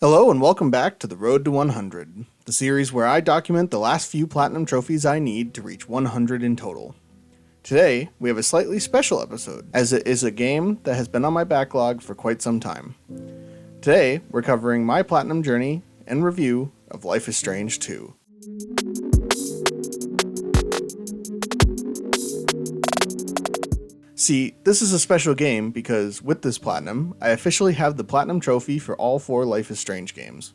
Hello and welcome back to The Road to 100, the series where I document the last few platinum trophies I need to reach 100 in total. Today, we have a slightly special episode, as it is a game that has been on my backlog for quite some time. Today, we're covering my platinum journey and review of Life is Strange 2. See, this is a special game because with this platinum, I officially have the platinum trophy for all 4 Life is Strange games.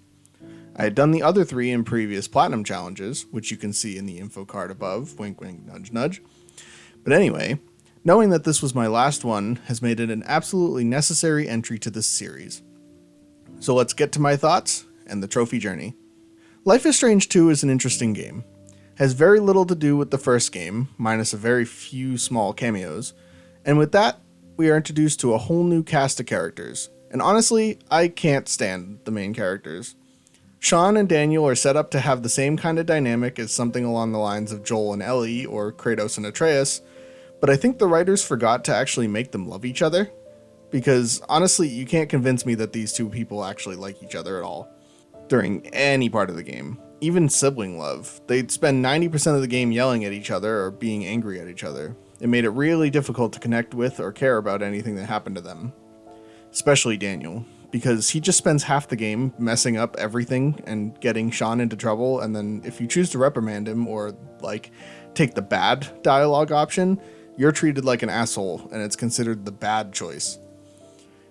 I had done the other 3 in previous platinum challenges, which you can see in the info card above, wink wink nudge nudge. But anyway, knowing that this was my last one has made it an absolutely necessary entry to this series. So let's get to my thoughts and the trophy journey. Life is Strange 2 is an interesting game. It has very little to do with the first game, minus a very few small cameos. And with that, we are introduced to a whole new cast of characters. And honestly, I can't stand the main characters. Sean and Daniel are set up to have the same kind of dynamic as something along the lines of Joel and Ellie or Kratos and Atreus, but I think the writers forgot to actually make them love each other. Because honestly, you can't convince me that these two people actually like each other at all. During any part of the game. Even sibling love. They'd spend 90% of the game yelling at each other or being angry at each other. It made it really difficult to connect with or care about anything that happened to them. Especially Daniel, because he just spends half the game messing up everything and getting Sean into trouble, and then if you choose to reprimand him or, take the bad dialogue option, you're treated like an asshole and it's considered the bad choice.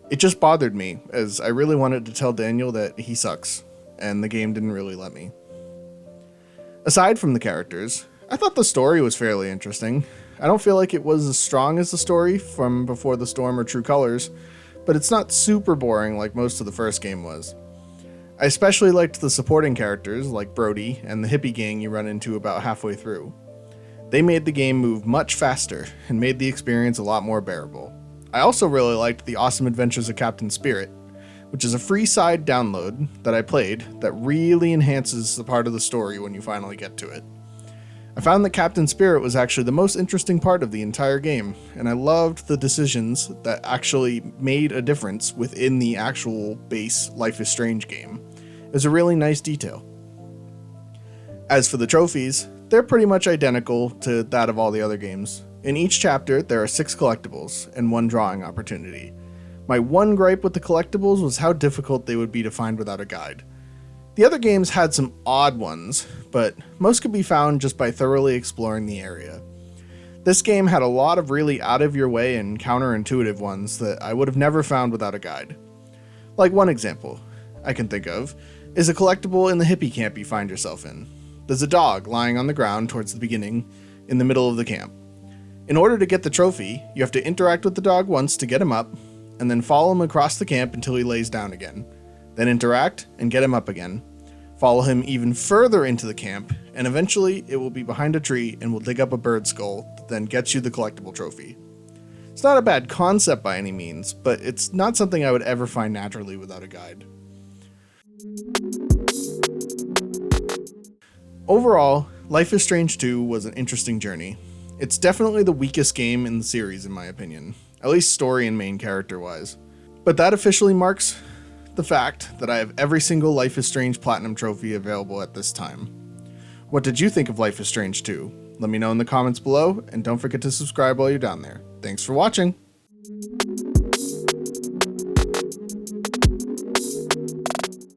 It just bothered me, as I really wanted to tell Daniel that he sucks, and the game didn't really let me. Aside from the characters, I thought the story was fairly interesting. I don't feel like it was as strong as the story from Before the Storm or True Colors, but it's not super boring like most of the first game was. I especially liked the supporting characters like Brody and the hippie gang you run into about halfway through. They made the game move much faster and made the experience a lot more bearable. I also really liked The Awesome Adventures of Captain Spirit, which is a free side download that I played that really enhances the part of the story when you finally get to it. I found that Captain Spirit was actually the most interesting part of the entire game, and I loved the decisions that actually made a difference within the actual base Life is Strange game. It was a really nice detail. As for the trophies, they're pretty much identical to that of all the other games. In each chapter, there are 6 collectibles and 1 drawing opportunity. My one gripe with the collectibles was how difficult they would be to find without a guide. The other games had some odd ones, but most could be found just by thoroughly exploring the area. This game had a lot of really out-of-your-way and counterintuitive ones that I would have never found without a guide. Like one example I can think of is a collectible in the hippie camp you find yourself in. There's a dog lying on the ground towards the beginning, in the middle of the camp. In order to get the trophy, you have to interact with the dog once to get him up, and then follow him across the camp until he lays down again. Then interact and get him up again. Follow him even further into the camp, and eventually it will be behind a tree and will dig up a bird skull that then gets you the collectible trophy. It's not a bad concept by any means, but it's not something I would ever find naturally without a guide. Overall, Life is Strange 2 was an interesting journey. It's definitely the weakest game in the series in my opinion, at least story and main character wise. But that officially marks the fact that I have every single Life is Strange Platinum trophy available at this time. What did you think of Life is Strange 2? Let me know in the comments below, and don't forget to subscribe while you're down there. Thanks for watching!